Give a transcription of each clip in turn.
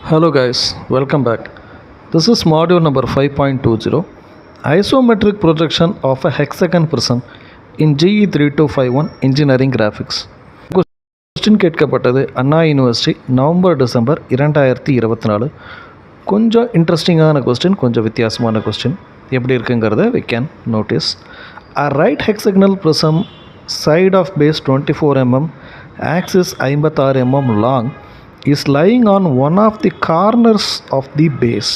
Hello guys, welcome back. This is module number 5.20, Isometric projection of a hexagon prism in GE3251 Engineering Graphics. Question கேட்கப்பட்டது அண்ணா university November-December 2024. கொஞ்சம் இன்ட்ரெஸ்டிங்கான question, கொஞ்சம் வித்தியாசமான question. எப்படி இருக்குங்கிறத we can notice. A right hexagonal prism side of base 24 mm, axis 56 mm long is lying on one of the corners of the base.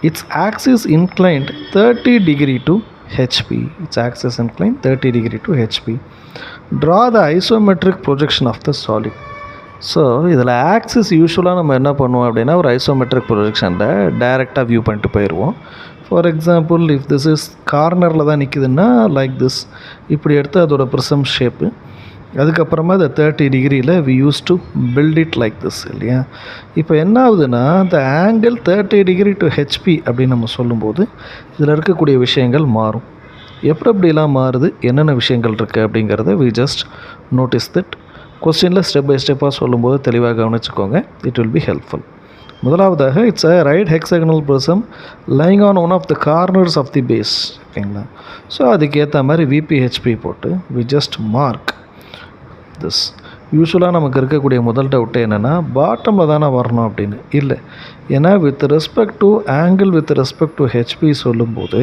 Its axis inclined 30 degree to HP. Its axis inclined 30 degree to HP. Draw the isometric projection of the solid. So இதில் axis யூஸ்வலாக நம்ம என்ன பண்ணுவோம் அப்படின்னா ஒரு isometric ப்ரொஜெக்ஷனில் டைரெக்டாக view பண்ணிட்டு போயிடுவோம். For example if this is கார்னரில் தான் நிற்குதுன்னா லைக் திஸ், இப்படி எடுத்து அதோட ப்ரிசம் ஷேப்பு. அதுக்கப்புறமா இந்த 30 டிகிரியில் we use to build it like this இல்லையா. இப்போ என்ன ஆகுதுன்னா இந்த ஆங்கிள் 30 டிகிரி டு ஹெச்பி அப்படின்னு நம்ம சொல்லும்போது இதில் இருக்கக்கூடிய விஷயங்கள் மாறும். எப்படிலாம் மாறுது, என்னென்ன விஷயங்கள் இருக்குது அப்படிங்கிறத வி ஜஸ்ட் நோட்டீஸ் தட். கொஸ்டினில் ஸ்டெப் பை ஸ்டெப்பாக சொல்லும்போது தெளிவாக கவனிச்சுக்கோங்க, இட் வில் பி ஹெல்ப்ஃபுல். முதலாவதாக it's a right hexagonal prism lying on one of the corners of the base. ஓகேங்களா. ஸோ அதுக்கேற்ற மாதிரி விபிஹெச்பி போட்டு வி ஜஸ்ட் மார்க் திஸ். யூஸ்வலாக நமக்கு இருக்கக்கூடிய முதல் டவுட்டு என்னென்னா பாட்டமில் தானே வரணும் அப்படின்னு. இல்லை, ஏன்னா with respect to angle with respect to HP சொல்லும்போது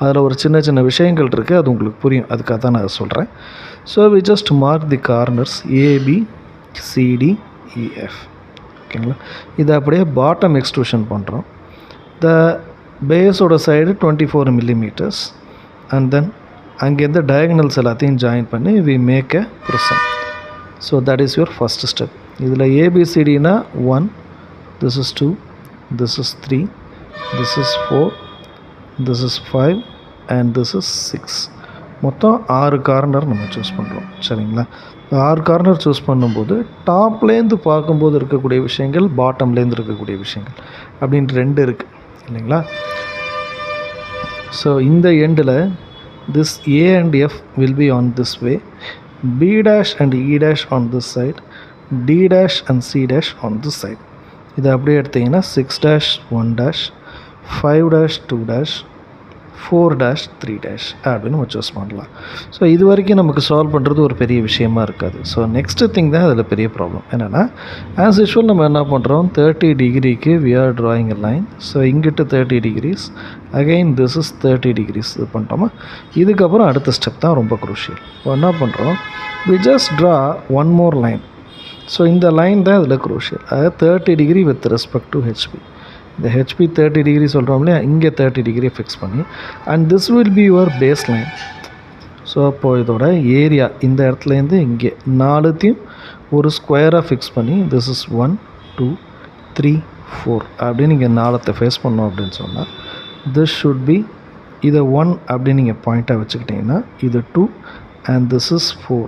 அதில் ஒரு சின்ன சின்ன விஷயங்கள் இருக்குது, அது உங்களுக்கு புரியும், அதுக்காக தான் நான் சொல்கிறேன். So we just mark the corners AB CD EF. ஓகேங்களா. இதை அப்படியே பாட்டம் எக்ஸ்ட்ரூஷன் பண்ணுறோம். த பேஸோட சைடு 24 millimeters அண்ட் தென் அங்கேருந்து டயகனல்ஸ் எல்லாத்தையும் ஜாயின் பண்ணி we make a prism. So that is your first step. இதில் ஏபிசிடினா 1, this is 2, this is 3, this is 4, this is 5 and this is 6. மொத்தம் 6 கார்னர் நம்ம choose பண்ணுறோம். சரிங்களா. 6 கார்னர் சூஸ் பண்ணும்போது டாப்லேருந்து பார்க்கும்போது இருக்கக்கூடிய விஷயங்கள், பாட்டம்லேருந்து இருக்கக்கூடிய விஷயங்கள் அப்படின்ட்டு 2 இருக்குது இல்லைங்களா. ஸோ இந்த எண்டில் this A and F will be on this way, B dash and E dash on this side, D dash and C dash on this side. இதை அப்படியே எடுத்திங்கன்னா 6 dash 1 dash 5 dash 2 dash 4 dash 3 dash அப்படின்னு நம்ம choose பண்ணலாம். So இது வரைக்கும் நமக்கு solve பண்ணுறது ஒரு பெரிய விஷயமா இருக்காது. ஸோ நெக்ஸ்ட்டு திங் தான் அதில் பெரிய ப்ராப்ளம் என்னென்னா, ஆஸ் யூஷுவல் நம்ம என்ன பண்ணுறோம், 30 டிகிரிக்கு we are drawing a line. So இங்கிட்டு 30 degrees, again this is 30 degrees. இது பண்ணிட்டோமா. இதுக்கப்புறம் அடுத்த ஸ்டெப் தான் ரொம்ப குரூஷியல். இப்போ என்ன பண்ணுறோம், we just draw one more line. So இந்த லைன் தான் இதில் குரூஷியல். அதாவது 30 degree with respect to HP. இந்த ஹெச்பி 30 டிகிரி சொல்கிறோம் இல்லையா, இங்கே 30 டிகிரி ஃபிக்ஸ் பண்ணி and this will be your base line. So அப்போது இதோட ஏரியா இந்த இடத்துலேருந்து இங்கே 4த்தையும் ஒரு ஸ்கொயராக ஃபிக்ஸ் பண்ணி திஸ் இஸ் 1 2 3 4 அப்படின்னு நீங்கள் 4த்தை ஃபேஸ் பண்ணோம் அப்படின்னு சொன்னால் திஸ் ஷுட் பி இதை 1 அப்படின்னு நீங்கள் பாயிண்ட்டாக வச்சுக்கிட்டிங்கன்னா இது 2 அண்ட் திஸ் இஸ் 4.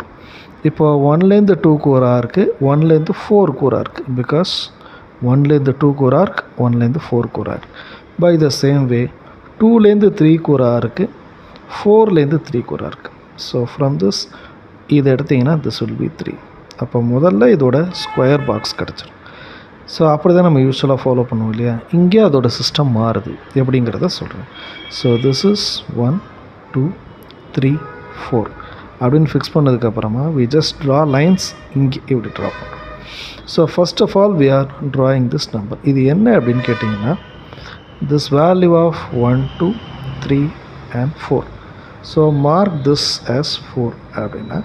இப்போ 1லேருந்து 2க்கு ஒரு ஆர்க்கு, 1லேருந்து 4க்கு ஒரு ஆர்க்கு, பிகாஸ் 1லேருந்து 2க்கு ஒரு ஆர்க், 1லேருந்து 4க்கு ஒரு arc. By the same way 2லேருந்து 3க்கு ஒரு ஆர்க்கு, 4லேருந்து 3க்கு ஒரு ஆர்க். ஸோ ஃப்ரம் திஸ் இதை எடுத்திங்கன்னா திஸ் வில் பி 3. அப்போ முதல்ல இதோட ஸ்கொயர் பாக்ஸ் கிடச்சிடும். ஸோ அப்படி தான் நம்ம யூஸ்வலாக ஃபாலோ பண்ணுவோம் இல்லையா. இங்கே அதோட சிஸ்டம் மாறுது எப்படிங்கிறத சொல்கிறேன். ஸோ திஸ் இஸ் 1 2 3 4 அப்படின்னு ஃபிக்ஸ் பண்ணதுக்கப்புறமா வி ஜஸ்ட் ட்ரா லைன்ஸ். இங்கே இப்படி ட்ரா பண்ணுறோம். So first of all we are drawing this number. இது என்ன அப்படின்னு கேட்டிங்கன்னா this value of 1 2 3 and 4. So mark this as 4 அப்படின்னா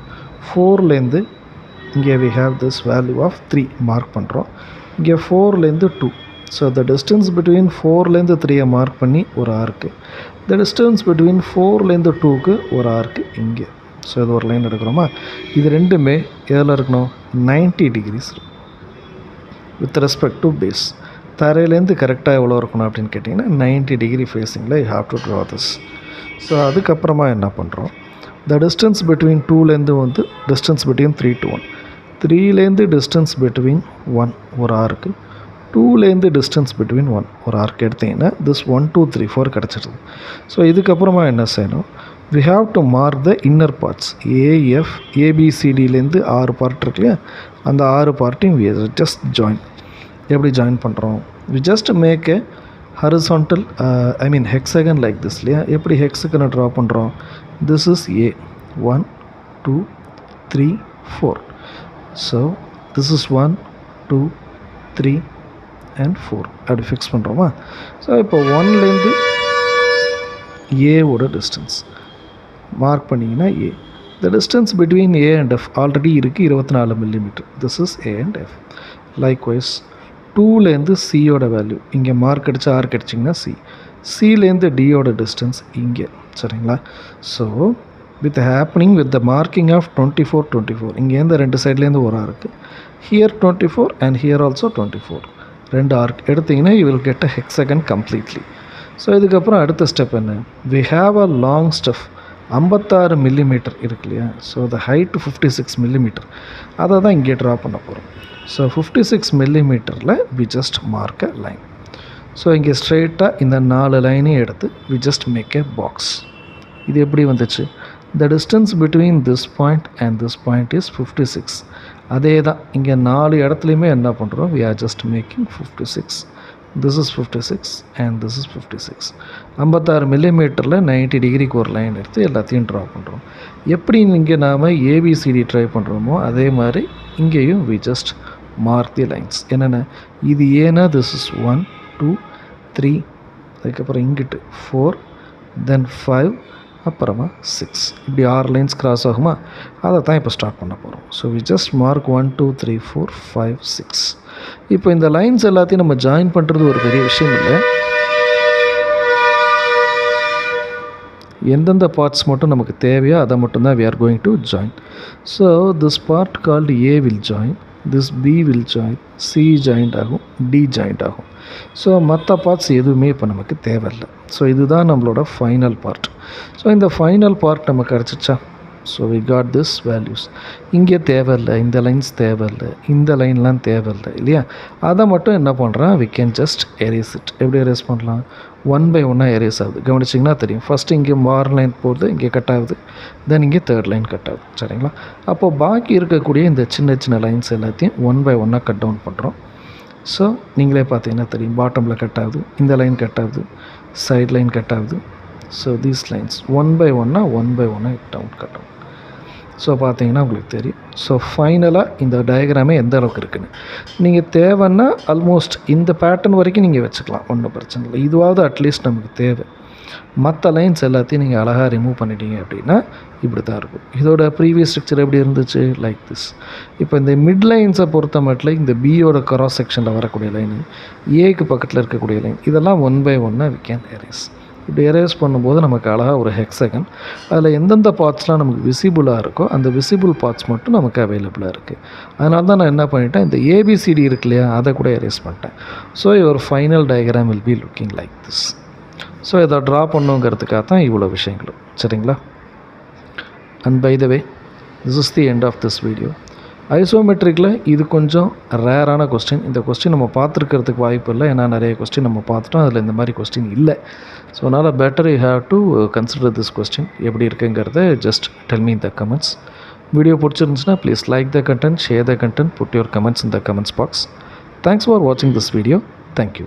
4லேருந்து இங்கே we have this value of 3 mark பண்ணுறோம். இங்கே 4லேருந்து 2. ஸோ த டிஸ்டன்ஸ் பிட்வீன் 4லேருந்து 3 மார்க் பண்ணி ஒரு ஆர்க்கு, த டிஸ்டன்ஸ் பிட்வீன் 4லேருந்து 2க்கு ஒரு ஆர்க்கு இங்கே. ஸோ இது ஒரு லைன் எடுக்கிறோமா. இது ரெண்டுமே எதில் இருக்கணும், 90 degrees with respect to base. தரையிலேருந்து கரெக்டாக எவ்வளோ இருக்கணும் அப்படின்னு கேட்டிங்கன்னா 90 டிகிரி ஃபேஸிங்கில் you have to draw this. So அதுக்கப்புறமா என்ன பண்ணுறோம், த டிஸ்டன்ஸ் பிட்வீன் 2லேருந்து வந்து டிஸ்டன்ஸ் பிட்வீன் 3 to 1, 3லேருந்து டிஸ்டன்ஸ் பிட்வீன் 1 ஒரு ஆர்க்கு, 2லேருந்து டிஸ்டன்ஸ் பிட்வீன் 1 ஒரு ஆர்க் எடுத்திங்கன்னா திஸ் 1 2 3 4 கிடச்சிடுது. ஸோ இதுக்கப்புறமா என்ன செய்யணும், we have to mark the inner parts AF ABCDலேருந்து 6 part இருக்கு இல்லையா, அந்த 6 பார்ட்டையும் we just join. எப்படி ஜாயின் பண்ணுறோம்? we just make a horizontal hexagon like this இல்லையா? எப்படி ஹெக்ஸகனை ட்ரா பண்ணுறோம்? this is A 1 2 3 4. so this is 1 2 3 and 4 அப்படி ஃபிக்ஸ் பண்ணுறோமா? ஸோ இப்போ 1லேருந்து ஏவோட டிஸ்டன்ஸ் மார்க் பண்ணிங்கன்னா A. the distance between A and F already இருக்குது 24 millimeter. this is A and F. likewise 2லேருந்து சியோட வேல்யூ இங்கே மார்க் அடித்து ஆர்க் அடிச்சிங்கன்னா சிலேருந்து டியோட டிஸ்டன்ஸ் இங்கே, சரிங்களா? So with happening with the marking of 24 இங்கேருந்து ரெண்டு சைட்லேருந்து ஒரு ஆர்க்கு, ஹியர் 24 அண்ட் ஹியர் ஆல்சோ 24 ரெண்டு ஆர்க் எடுத்திங்கன்னா you will get a hexagon completely. So இதுக்கப்புறம் அடுத்த ஸ்டெப் என்ன? We have a long step 56 millimetre இருக்கு இல்லையா? ஸோ த ஹைட் 56 மில்லிமீட்டர், அதை தான் இங்கே ட்ரா பண்ண போகிறோம். ஸோ 56 மில்லிமீட்டரில் we just mark a line. So இங்கே ஸ்ட்ரெயிட்டாக இந்த 4 லைனையும் எடுத்து we just make a box. இது எப்படி வந்துச்சு? The distance between this point and this point is 56. அதே தான் இங்கே 4 இடத்துலையுமே என்ன பண்ணுறோம்? We are just making 56. This is 56 and this is 56. 56 மில்லிமீட்டரில் 90 டிகிரிக்கு ஒரு லைன் எடுத்து எல்லாத்தையும் ட்ரா பண்ணுறோம். எப்படி இங்கே நாம் ஏபிசிடி ட்ரை பண்ணுறோமோ அதே மாதிரி இங்கேயும் we just mark the lines. என்னென்ன? இது ஏன்னா திஸ் இஸ் 1 2 3, அதுக்கப்புறம் இங்கிட்டு 4, தென் 5, அப்புறமா 6, இப்படி 6 லைன்ஸ் கிராஸ் ஆகுமா? அதை தான் இப்போ ஸ்டார்ட் பண்ண போகிறோம். So we just mark 1 2 3 4 5 6. இப்போ இந்த லைன்ஸ் எல்லாத்தையும் நம்ம ஜாயின் பண்ணுறது ஒரு பெரிய விஷயம் இல்லை. எந்தெந்த பார்ட்ஸ் மட்டும் நமக்கு தேவையோ அதை மட்டும்தான் we are going to join. So this part called A will join, this B will join, C joint ஆகும், D joint ஆகும். ஸோ மற்ற பார்ட்ஸ் எதுவுமே இப்போ நமக்கு தேவையில்லை. ஸோ இதுதான் நம்மளோட ஃபைனல் பார்ட். ஸோ இந்த ஃபைனல் பார்ட் நமக்கு கிடச்சிச்சா? So we got this values. இங்கே தேவையில்லை, இந்த லைன்ஸ் தேவையில்லை, இந்த லைன்லாம் தேவையில்லை இல்லையா? அதை மட்டும் என்ன பண்ணுறான்? We can just erase it. எப்படி எரேஸ் பண்ணலாம்? 1 by 1 எரேஸ் ஆகுது. கவனிச்சிங்கன்னா தெரியும். ஃபஸ்ட்டு இங்கே மார் லைன் போகுது, இங்கே கட் ஆகுது, தென் இங்கே 3rd லைன் கட் ஆகுது, சரிங்களா? அப்போது பாக்கி இருக்கக்கூடிய இந்த சின்ன சின்ன லைன்ஸ் எல்லாத்தையும் 1 by 1 கட் டவுன் பண்ணுறோம். ஸோ நீங்களே பார்த்தீங்கன்னா தெரியும், பாட்டமில் கட் ஆகுது, இந்த லைன் கட் ஆகுது, சைட் லைன் கட் ஆகுது. So these lines 1 by 1 down cut ஆகும். ஸோ பார்த்தீங்கன்னா உங்களுக்கு தெரியும். ஸோ ஃபைனலாக இந்த டயக்ராமே எந்த அளவுக்கு இருக்குன்னு நீங்கள் தேவைன்னா ஆல்மோஸ்ட் இந்த பேட்டர்ன் வரைக்கும் நீங்கள் வச்சுக்கலாம், ஒன்றும் பிரச்சனை இல்லை. இதுவாவது அட்லீஸ்ட் நமக்கு தேவை. மற்ற லைன்ஸ் எல்லாத்தையும் நீங்கள் அழகாக ரிமூவ் பண்ணிட்டீங்க அப்படின்னா இப்படி தான் இருக்கும். இதோட ப்ரீவியஸ் ஸ்ட்ரக்சர் எப்படி இருந்துச்சு? Like this. இப்போ இந்த மிட் லைன்ஸை பொறுத்த மட்டும் இந்த பியோட கிராஸ் செக்ஷனில் வரக்கூடிய லைன், ஏக்கு பக்கத்தில் இருக்கக்கூடிய லைன், இதெல்லாம் 1 by 1 வி கேன் எரேஸ். இப்படி எரேஸ் பண்ணும்போது நமக்கு அழகாக ஒரு ஹெக்ஸகன், அதில் எந்தெந்த பார்ட்ஸ்லாம் நமக்கு விசிபிளாக இருக்கோ அந்த விசிபிள் பார்ட்ஸ் மட்டும் நமக்கு அவைலபிளாக இருக்குது. அதனால தான் நான் என்ன பண்ணிட்டேன், இந்த ஏபிசிடி இருக்கு இல்லையா, அதை கூட எரேஸ் பண்ணிட்டேன். So your final diagram will be looking like this. So இதை ட்ரா பண்ணுங்கிறதுக்காக தான் இவ்வளோ விஷயங்களும், சரிங்களா? And by the way, this is the end of this video. ஐசோமெட்ரிக்கில் இது கொஞ்சம் ரேரான கொஸ்டின். இந்த கொஸ்டின் நம்ம பார்த்துருக்கிறதுக்கு வாய்ப்பு இல்லை, ஏன்னா நிறைய கொஸ்டின் நம்ம பார்த்துட்டோம், அதில் இந்த மாதிரி கொஸ்டின் இல்லை. ஸோ அதனால் better you have to consider this question. எப்படி இருக்குங்கிறத just tell me in the comments. Video பிடிச்சிருந்துச்சுன்னா please like the content, share the content, put your comments in the comments box. Thanks for வாட்சிங் this video. Thank you.